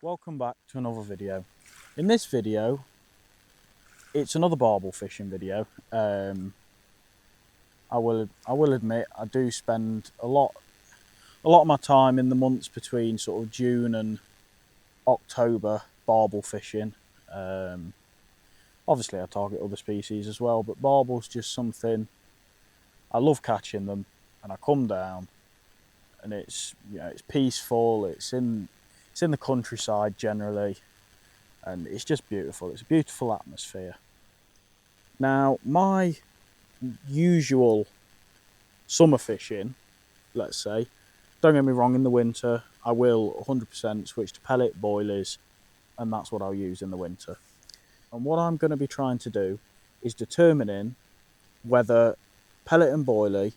Welcome back to another video. In this video, it's another barbel fishing video. I will admit I do spend a lot of my time in the months between sort of June and October barbel fishing. Obviously I target other species as well, but barbel's just something I love catching them, and I come down and it's peaceful, it's in the countryside generally, and it's just beautiful. It's a beautiful atmosphere. Now, my usual summer fishing, let's say, don't get me wrong, in the winter I will 100% switch to pellet boilies, and that's what I'll use in the winter. And what I'm going to be trying to do is determining whether pellet and boilie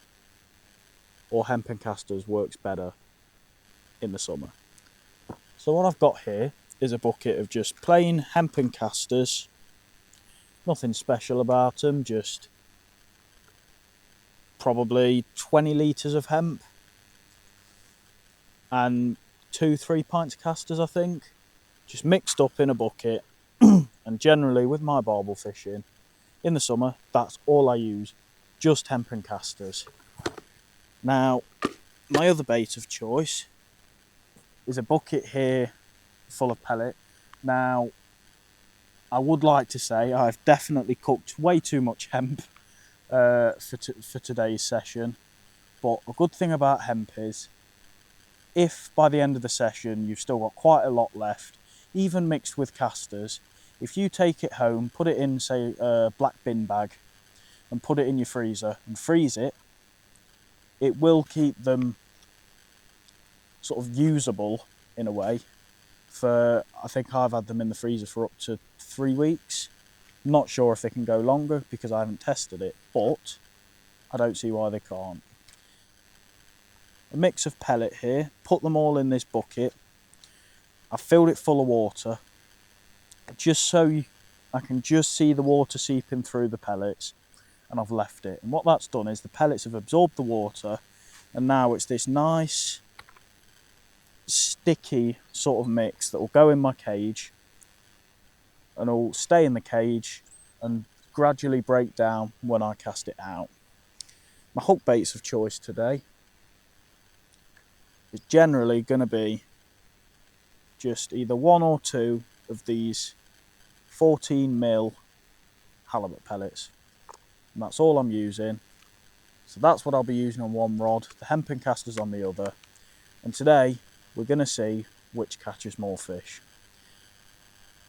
or hemp and casters works better in the summer. So what I've got here is a bucket of just plain hemp and casters. Nothing special about them, just probably 20 litres of hemp and 2-3 pints of casters, I think, just mixed up in a bucket. And generally with my barbel fishing in the summer, that's all I use, just hemp and casters. Now, my other bait of choice is a bucket here full of pellet. Now, I would like to say I've definitely cooked way too much hemp for today's session, but a good thing about hemp is if by the end of the session you've still got quite a lot left, even mixed with casters, if you take it home, put it in, say, a black bin bag and put it in your freezer and freeze it, it will keep them sort of usable in a way for, I think I've had them in the freezer for up to 3 weeks. Not sure if they can go longer because I haven't tested it, but I don't see why they can't. A mix of pellet here, put them all in this bucket. I've filled it full of water just so I can just see the water seeping through the pellets, and I've left it. And what that's done is the pellets have absorbed the water, and now it's this nice sticky sort of mix that will go in my cage and will stay in the cage and gradually break down when I cast it out. My hook baits of choice today is generally going to be just either 1 or 2 of these 14mm halibut pellets, and that's all I'm using. So that's what I'll be using on one rod, the hemp and casters on the other, and today we're going to see which catches more fish.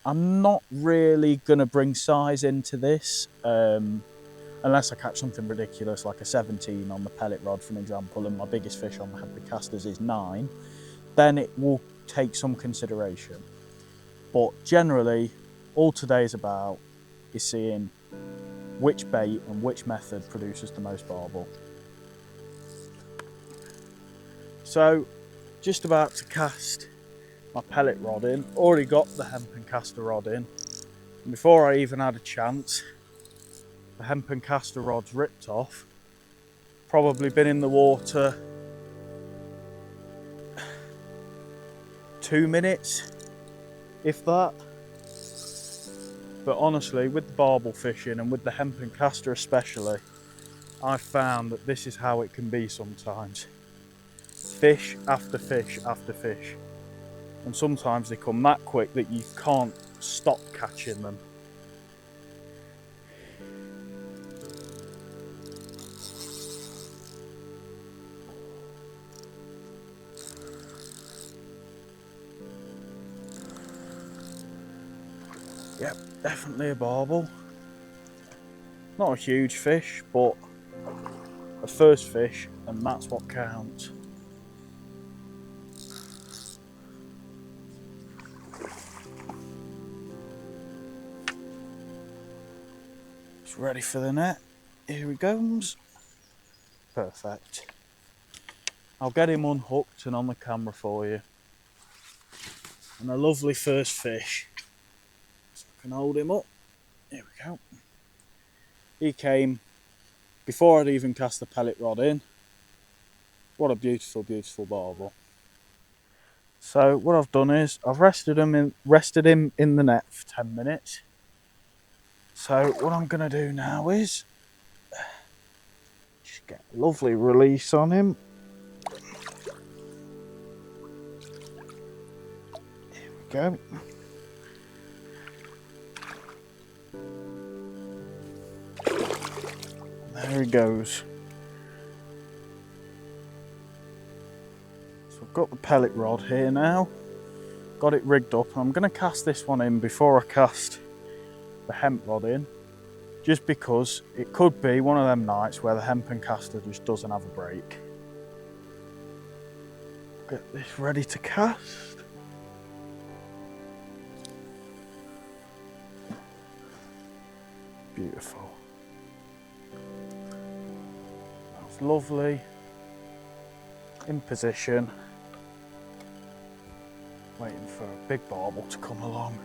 I'm not really going to bring size into this unless I catch something ridiculous like a 17 on the pellet rod, for an example, and my biggest fish on the hemp and casters is 9, then it will take some consideration. But generally all today is about is seeing which bait and which method produces the most barbel. So, just about to cast my pellet rod in. Already got the hemp and caster rod in. And before I even had a chance, the hemp and caster rod's ripped off. Probably been in the water 2 minutes, if that. But honestly, with the barbel fishing and with the hemp and caster especially, I've found that this is how it can be sometimes. Fish after fish after fish. And sometimes they come that quick that you can't stop catching them. Yep, definitely a barbel. Not a huge fish, but a first fish, and that's what counts. It's ready for the net. Here he goes. Perfect. I'll get him unhooked and on the camera for you. And a lovely first fish. So I can hold him up. Here we go. He came before I'd even cast the pellet rod in. What a beautiful, beautiful barbel. So what I've done is I've rested him in the net for 10 minutes. So what I'm going to do now is just get a lovely release on him. Here we go. There he goes. So I've got the pellet rod here now. Got it rigged up. I'm going to cast this one in before I cast the hemp rod in. Just because it could be one of them nights where the hemp and caster just doesn't have a break. Get this ready to cast. Beautiful. That's lovely. In position. Waiting for a big barbel to come along.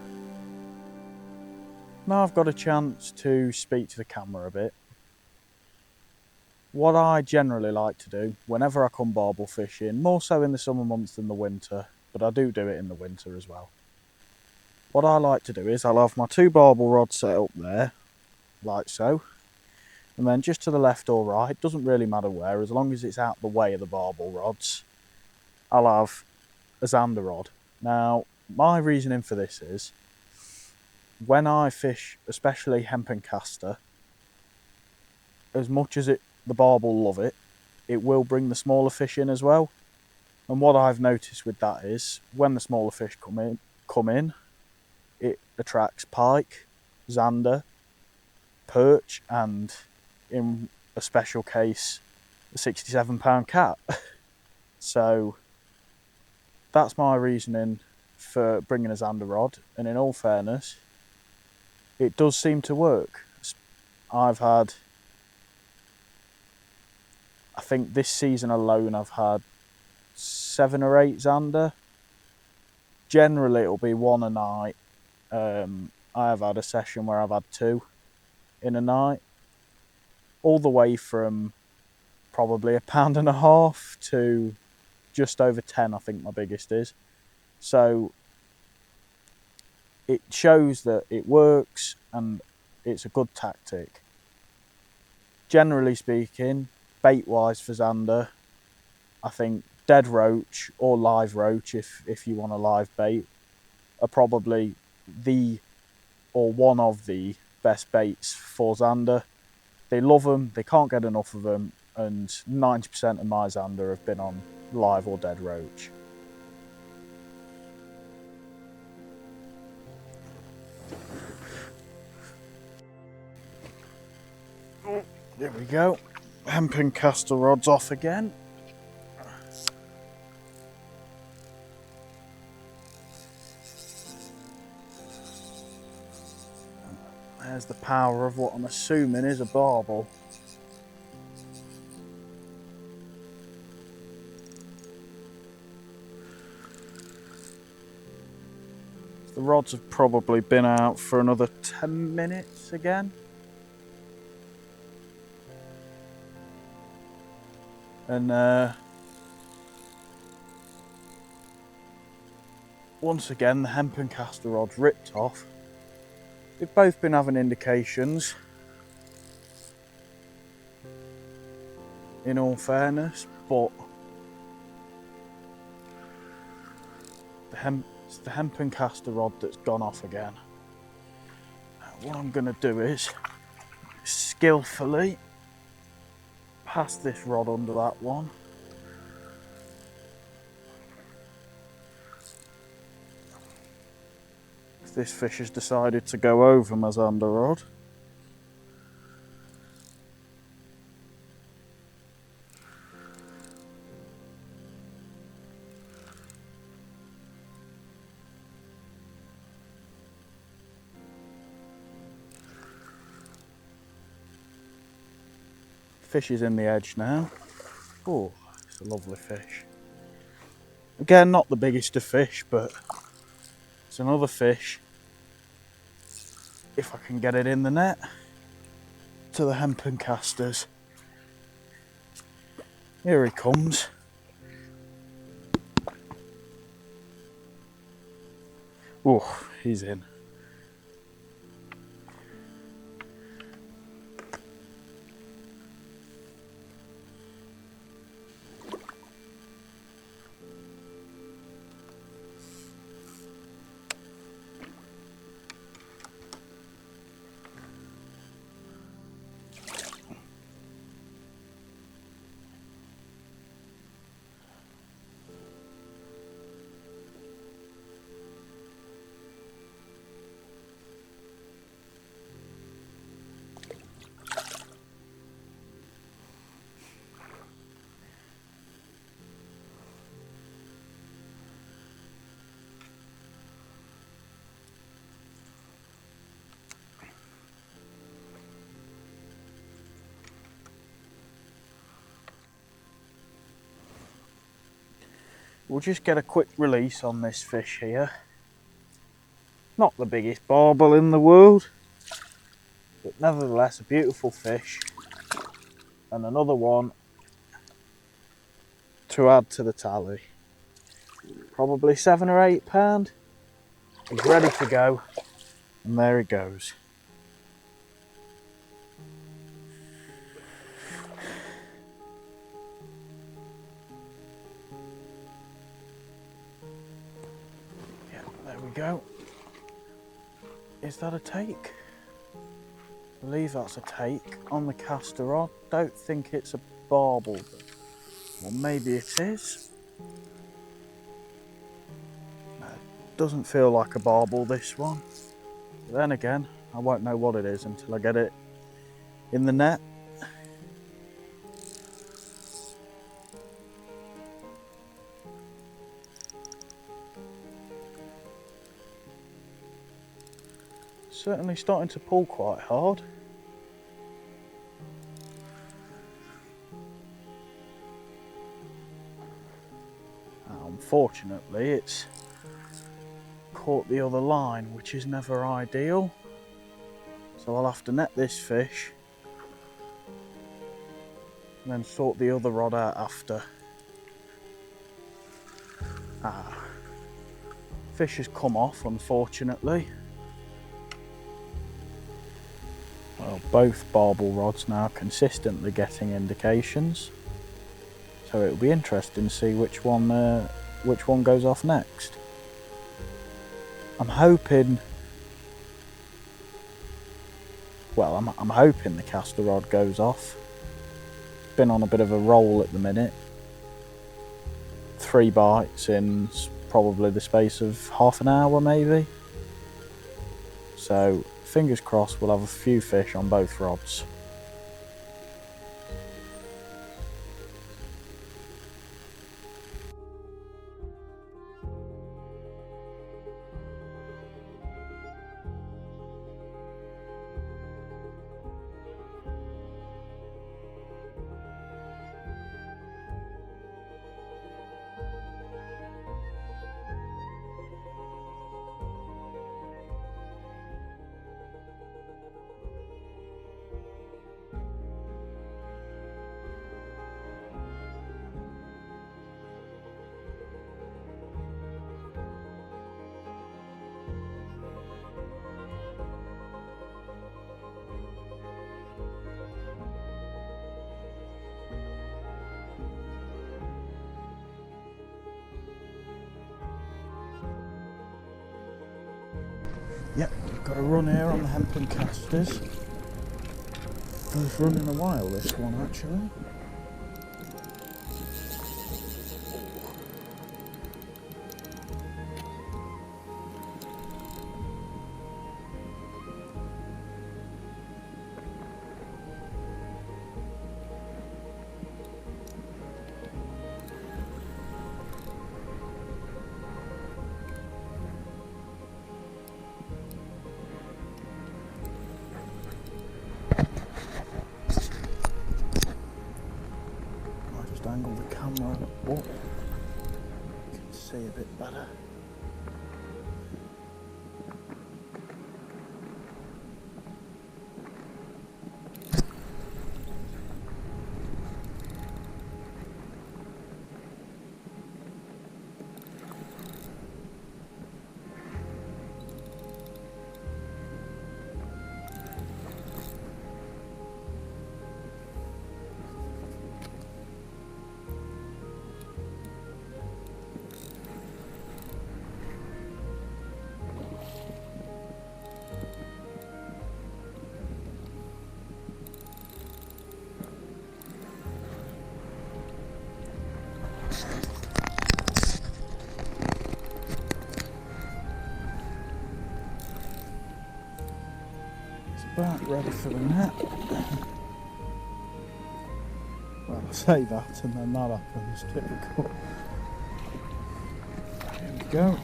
Now I've got a chance to speak to the camera a bit. What I generally like to do whenever I come barbel fishing, more so in the summer months than the winter, but I do it in the winter as well. What I like to do is I'll have my 2 barbel rods set up there, like so. And then just to the left or right, doesn't really matter where, as long as it's out the way of the barbel rods, I'll have a zander rod. Now, my reasoning for this is, when I fish, especially hemp and caster, as much as the barbel love it, it will bring the smaller fish in as well. And what I've noticed with that is, when the smaller fish come in, it attracts pike, zander, perch, and in a special case, a 67-pound cat. So that's my reasoning for bringing a zander rod, and in all fairness, it does seem to work. I've had, I think this season alone, I've had 7 or 8 zander. Generally, it'll be 1 a night. I have had a session where I've had 2 in a night. All the way from probably £1.50 to just over 10, I think my biggest is. So it shows that it works and it's a good tactic. Generally speaking, bait wise for zander, I think dead roach or live roach, if you want a live bait, are probably one of the best baits for zander. They love them, they can't get enough of them, and 90% of my zander have been on live or dead roach. There we go. Hemp and caster rods off again. There's the power of what I'm assuming is a barbel. The rods have probably been out for another 10 minutes again. And once again, the hemp and caster rod's ripped off. They've both been having indications, in all fairness, but it's the hemp and caster rod that's gone off again. Now, what I'm going to do is skillfully pass this rod under that one. This fish has decided to go over my zander rod. Fish is in the edge now. Oh, it's a lovely fish. Again, not the biggest of fish, but it's another fish, if I can get it in the net, to the hemp and casters. Here he comes. Oh, he's in. We'll just get a quick release on this fish here. Not the biggest barbel in the world, but nevertheless a beautiful fish. And another one to add to the tally. Probably 7 or 8 pound. He's ready to go, and there he goes. Yeah, there we go. Is that a take? I believe that's a take on the caster rod. Don't think it's a barbel, but well, maybe it is. No, doesn't feel like a barbel, this one. But then again, I won't know what it is until I get it in the net. Certainly starting to pull quite hard. Unfortunately, it's caught the other line, which is never ideal. So I'll have to net this fish and then sort the other rod out after. Fish has come off, unfortunately. Well, both barbel rods now consistently getting indications. So it'll be interesting to see which one goes off next. I'm hoping. Well, I'm hoping the caster rod goes off. Been on a bit of a roll at the minute. 3 bites in probably the space of half an hour, maybe. So fingers crossed we'll have a few fish on both rods. Yep, we've got a run here on the Hemp and Casters. First run in a while, this one actually. Angle the camera up, you can see a bit better. about ready for the net. Well, I say that and then that happens, typical. Here we go.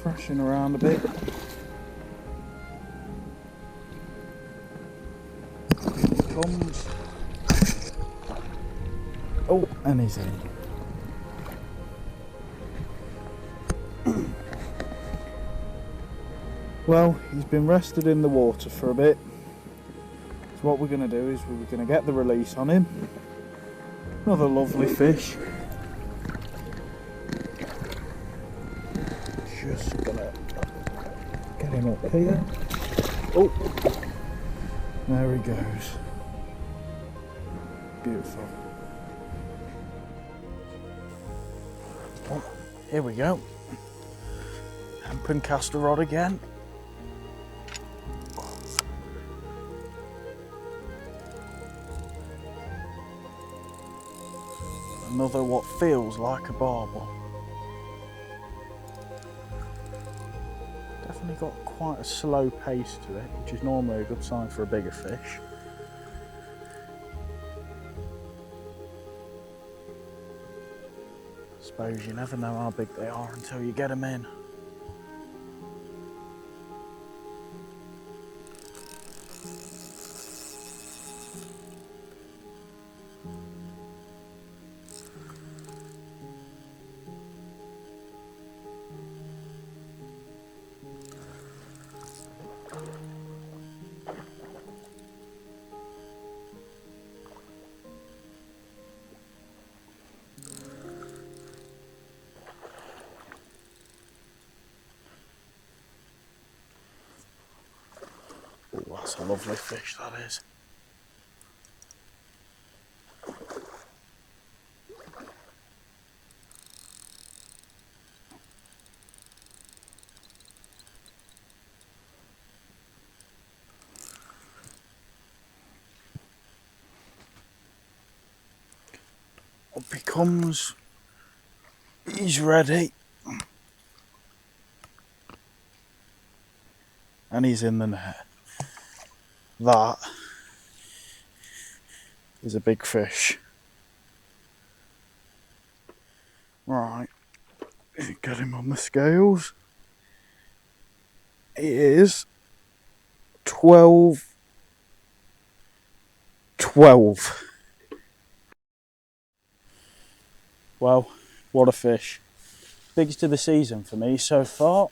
Thrashing around a bit. Here he comes. Oh, and he's in. Well, he's been rested in the water for a bit. So what we're going to do is we're going to get the release on him. Another lovely fish. Just going to get him up here. Oh, there he goes. Beautiful. Oh, here we go. Hemp and caster rod again. Another what feels like a barbel. Definitely got quite a slow pace to it, which is normally a good sign for a bigger fish. I suppose you never know how big they are until you get them in. Oh, that's a lovely fish, that is. Up he comes. He's ready. And he's in the net. That is a big fish. Right, get him on the scales. It is 12. Well, what a fish. Biggest of the season for me so far.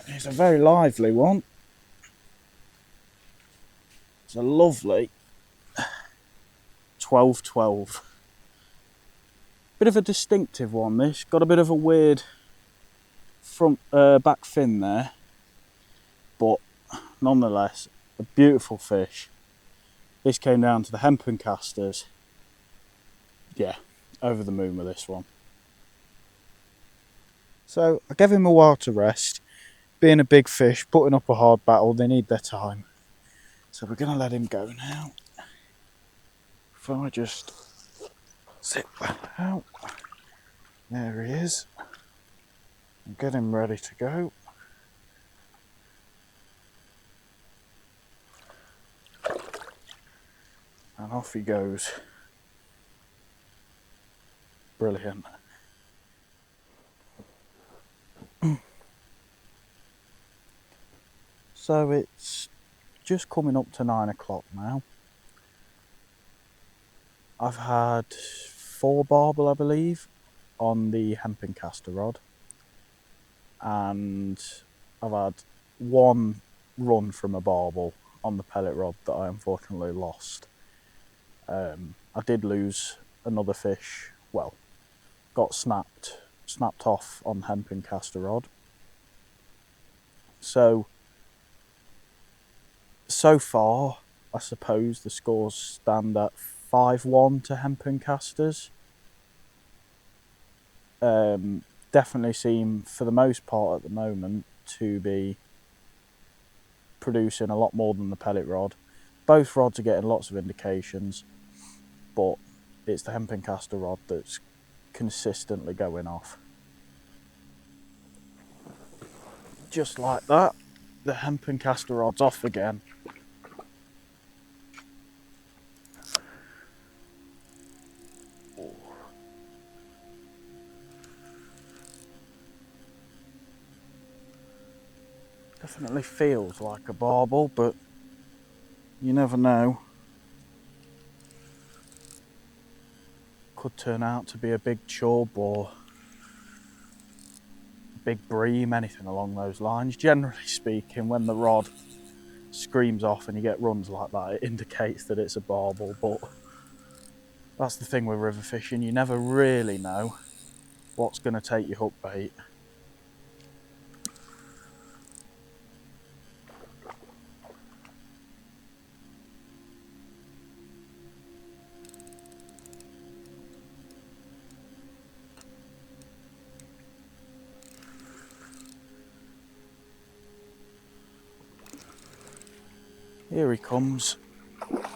It's a very lively one. It's a lovely 12. Bit of a distinctive one, this. Got a bit of a weird front back fin there. But nonetheless, a beautiful fish. This came down to the Hemp and Casters. Yeah, over the moon with this one. So I gave him a while to rest. Being a big fish, putting up a hard battle, they need their time. So we're going to let him go now. If I just zip that out. There he is. And get him ready to go. And off he goes. Brilliant. So it's just coming up to 9 o'clock now. I've had 4 barbel, I believe, on the Hemp and Caster rod. And I've had 1 run from a barbel on the pellet rod that I unfortunately lost. I did lose another fish, well, got snapped off on Hemp and Caster rod. So far, I suppose the scores stand at 5-1 to Hemp and Casters. Definitely seem, for the most part at the moment, to be producing a lot more than the pellet rod. Both rods are getting lots of indications, but it's the Hemp and Caster rod that's consistently going off. Just like that. the hemp and caster rods off again. Definitely feels like a barbel, but you never know. Could turn out to be a big chub or a big bream, anything along those lines. Generally speaking, when the rod screams off and you get runs like that, it indicates that it's a barbel, but that's the thing with river fishing, you never really know what's going to take your hook bait. Here he comes. I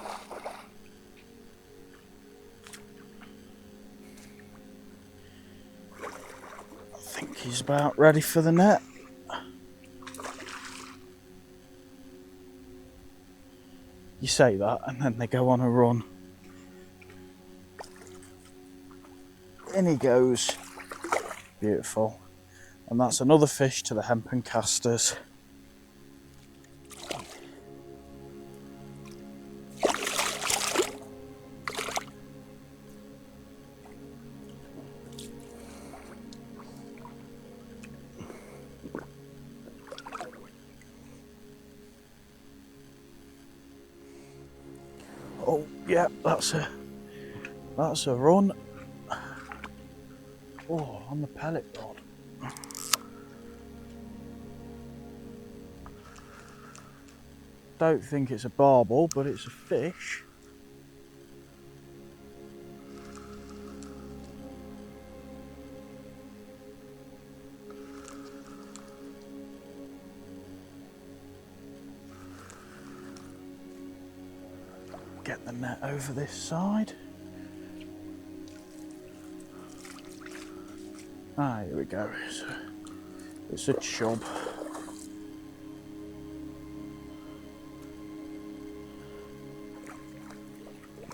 think he's about ready for the net. You say that and then they go on a run. In he goes. Beautiful. And that's another fish to the hemp and casters. Oh yeah, that's a run. Oh, on the pellet rod. Don't think it's a barbel, but it's a fish. Get the net over this side. Ah, here we go. It's a chub.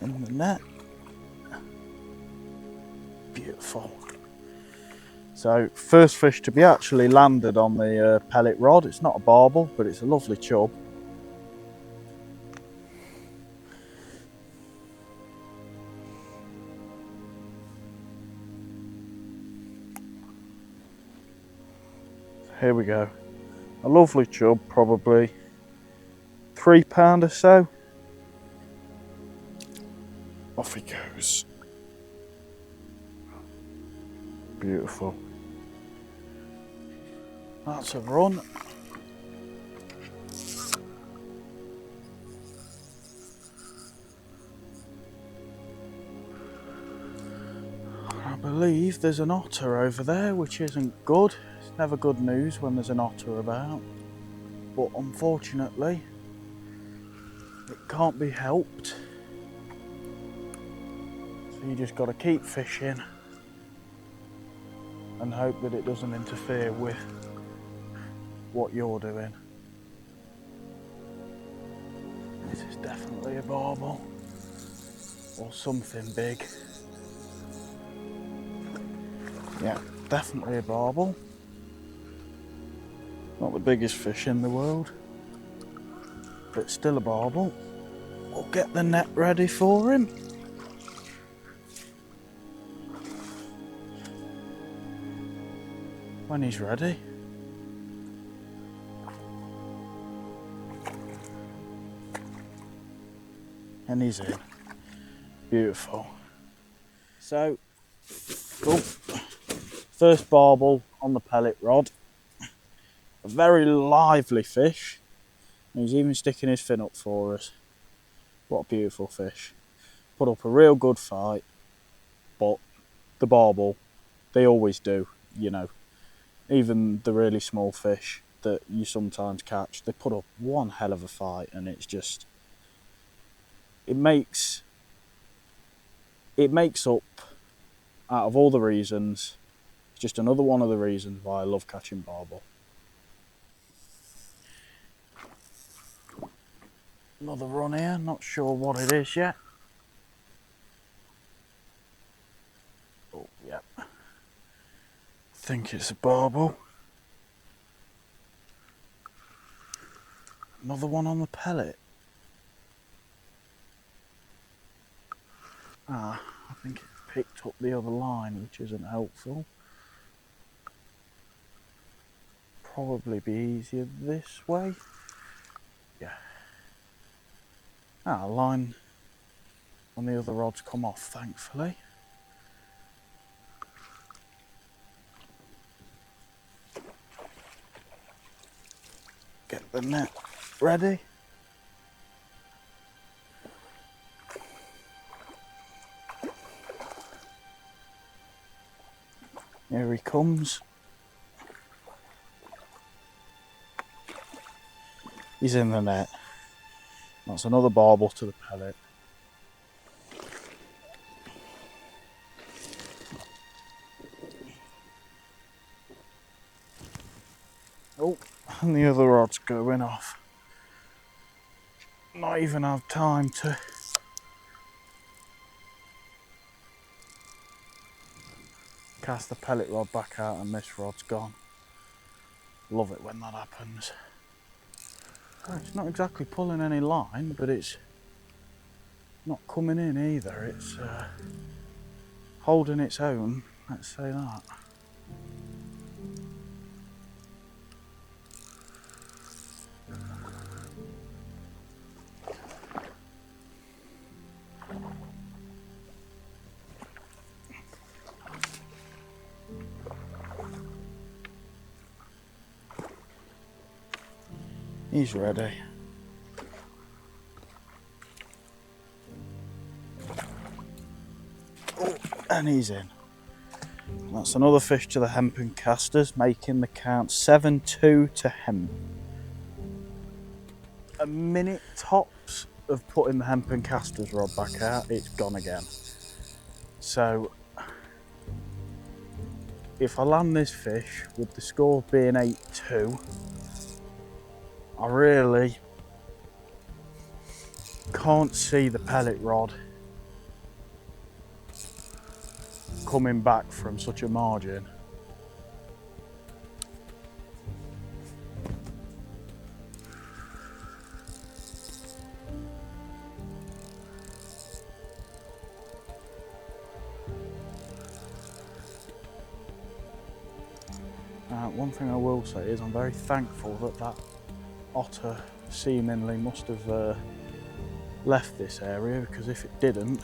In the net. Beautiful. So, first fish to be actually landed on the pellet rod. It's not a barbel, but it's a lovely chub. Here we go. A lovely chub, probably £3 or so. Off he goes. Beautiful. That's a run. I believe there's an otter over there, which isn't good. It's never good news when there's an otter about. But unfortunately, it can't be helped. So you just got to keep fishing and hope that it doesn't interfere with what you're doing. This is definitely a barbel or something big. Yeah, definitely a barbel. Not the biggest fish in the world, but still a barbel. We'll get the net ready for him. When he's ready. And he's in. Beautiful. So, cool. First barbel on the pellet rod. A very lively fish. He's even sticking his fin up for us. What a beautiful fish. Put up a real good fight. But the barbel, they always do, you know. Even the really small fish that you sometimes catch, they put up one hell of a fight, and it's just, it makes up, out of all the reasons, it's just another one of the reasons why I love catching barbel. Another run here, not sure what it is yet. Oh, yep. I think it's a barbel. Another one on the pellet. I think it picked up the other line, which isn't helpful. Probably be easier this way. Yeah. Line on the other rod's come off, thankfully. Get the net ready. Here he comes. He's in the net. That's another barbel to the pellet. Oh, and the other rod's going off. Not even have time to cast the pellet rod back out and this rod's gone. Love it when that happens. It's not exactly pulling any line, but it's not coming in either. It's holding its own, let's say that. He's ready. Oh, and he's in. That's another fish to the Hemp and Casters, making the count 7-2 to Hemp. A minute tops of putting the Hemp and Casters rod back out, it's gone again. So, if I land this fish with the score being 8-2, I really can't see the pellet rod coming back from such a margin. One thing I will say is I'm very thankful that that otter seemingly must have left this area, because if it didn't,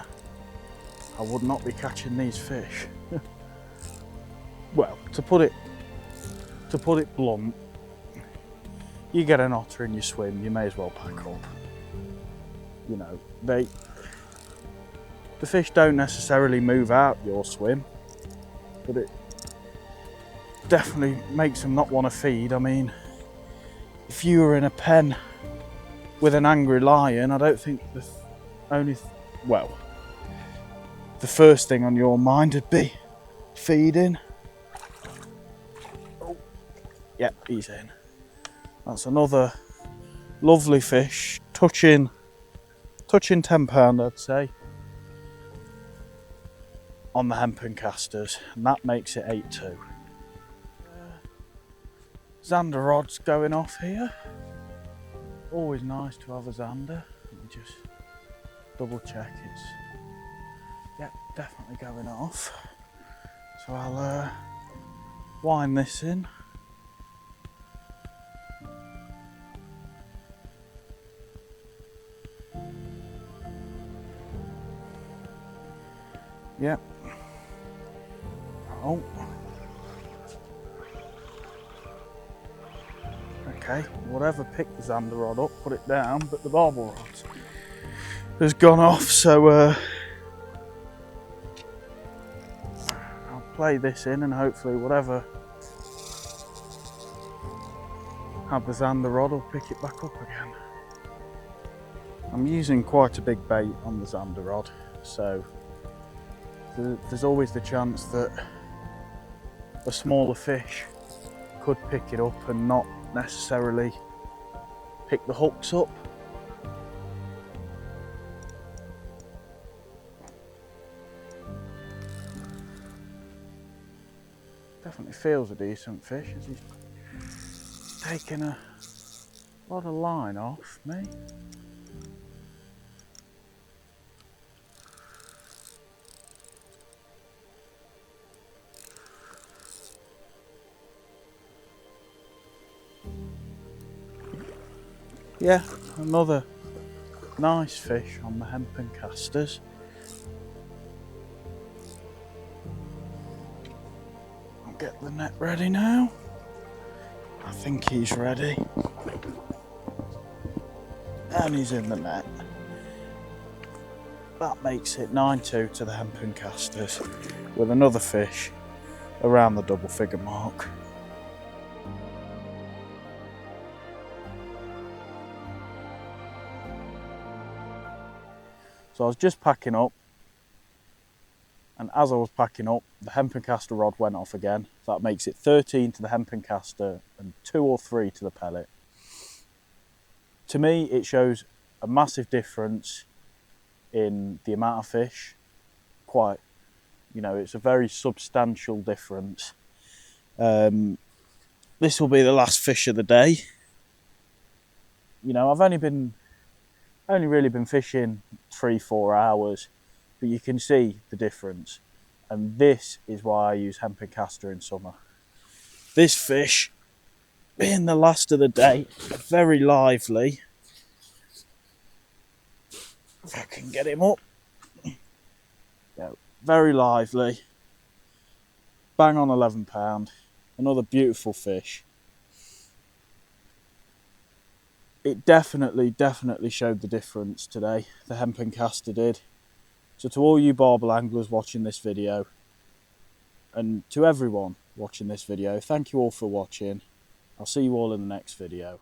I would not be catching these fish. Well, to put it blunt, you get an otter in your swim, you may as well pack up. You know, the fish don't necessarily move out your swim, but it definitely makes them not want to feed. I mean, if you were in a pen with an angry lion, I don't think the first thing on your mind would be feeding. Oh, yeah, he's in. That's another lovely fish, touching 10 pound, I'd say, on the Hemp and Casters, and that makes it 8-2. Zander rod's going off here. Always nice to have a zander. Let me just double check it's, yeah, definitely going off. So I'll wind this in. Yep. Oh. Okay, whatever picked the zander rod up, put it down, but the barbel rod has gone off, so I'll play this in and hopefully whatever had the zander rod will pick it back up again. I'm using quite a big bait on the zander rod, so there's always the chance that a smaller fish could pick it up and not necessarily pick the hooks up. Definitely feels a decent fish as he's taking a lot of line off me. Yeah, another nice fish on the Hemp and Casters. I'll get the net ready now. I think he's ready. And he's in the net. That makes it 9-2 to the Hemp and Casters, with another fish around the double figure mark. So I was just packing up, and as I was packing up, the Hemp and Caster rod went off again. That makes it 13 to the Hemp and Caster and 2 or 3 to the pellet. To me, it shows a massive difference in the amount of fish. Quite, you know, it's a very substantial difference. This will be the last fish of the day. You know, I've only really been fishing 3-4 hours, but you can see the difference. And this is why I use Hemp and Caster in summer. This fish, being the last of the day, very lively. If I can get him up. Yeah, very lively. Bang on £11. Another beautiful fish. It definitely showed the difference today. The Hemp and Caster did. So to all you barbel anglers watching this video, and to everyone watching this video, thank you all for watching. I'll see you all in the next video.